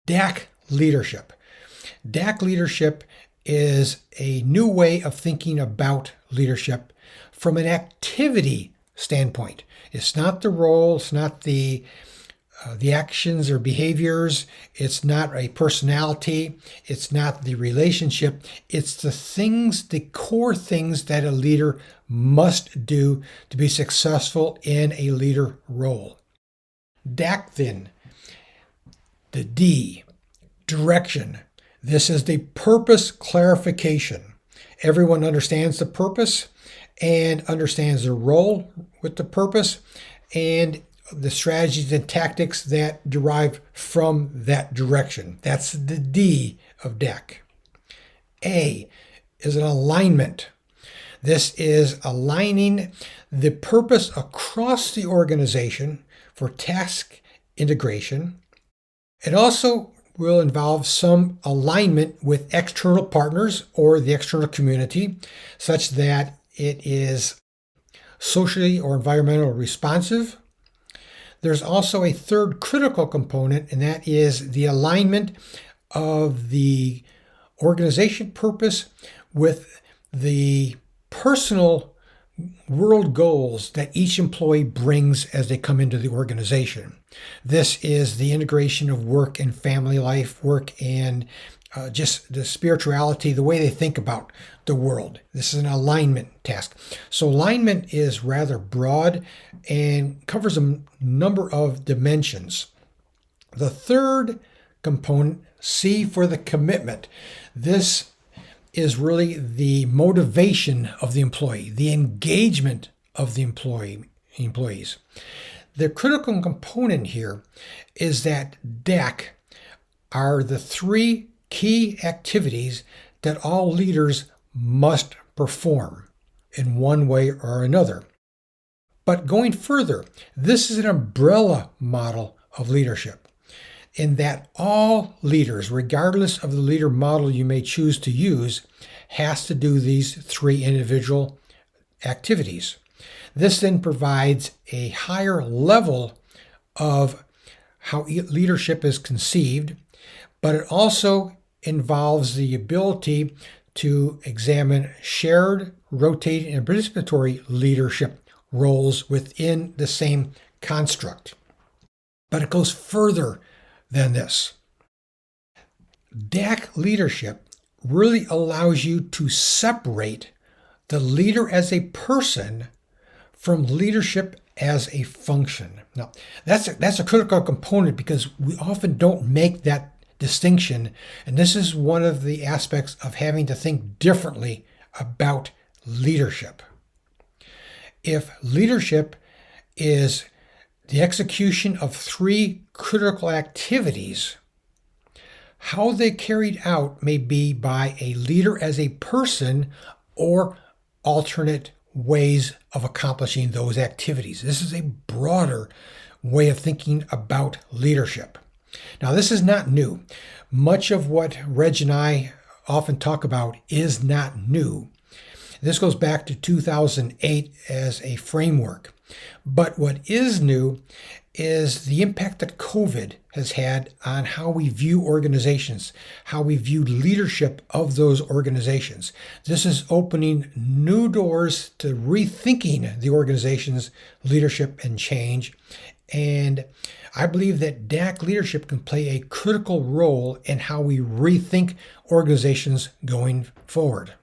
DAC leadership. DAC leadership is a new way of thinking about leadership from an activity standpoint. It's not the role, it's not the actions or behaviors, it's not a personality, it's not the relationship, it's the things, the core things that a leader must do to be successful in a leader role. DAC then, the D, direction. This is the purpose clarification. Everyone understands the purpose and understands their role with the purpose and the strategies and tactics that derive from that direction. That's the D of DAC. A is an alignment. This is aligning the purpose across the organization for task integration. It also will involve some alignment with external partners or the external community, such that it is socially or environmentally responsive. There's also a third critical component, and that is the alignment of the organization purpose with the personal world goals that each employee brings as they come into the organization. This is the integration of work and family life, work and just the spirituality, the way they think about the world. This is an alignment task. So alignment is rather broad and covers a number of dimensions. The third component, C, for the commitment. This is really the motivation of the employee, the engagement of the employees. The critical component here is that DAC are the three key activities that all leaders must perform in one way or another. But going further, this is an umbrella model of leadership in that all leaders, regardless of the leader model you may choose to use, has to do these three individual activities. This then provides a higher level of how leadership is conceived, but it also involves the ability to examine shared, rotating, and participatory leadership roles within the same construct. But it goes further than this. DAC leadership really allows you to separate the leader as a person from leadership as a function. Now, that's a critical component because we often don't make that distinction, and this is one of the aspects of having to think differently about leadership. If leadership is the execution of three critical activities, how they carried out may be by a leader as a person or alternate ways of accomplishing those activities. This is a broader way of thinking about leadership. Now, this is not new. Much of what Reg and I often talk about is not new. This goes back to 2008 as a framework. But what is new is the impact that COVID has had on how we view organizations, how we view leadership of those organizations. This is opening new doors to rethinking the organization's leadership and change. And I believe that DAC leadership can play a critical role in how we rethink organizations going forward.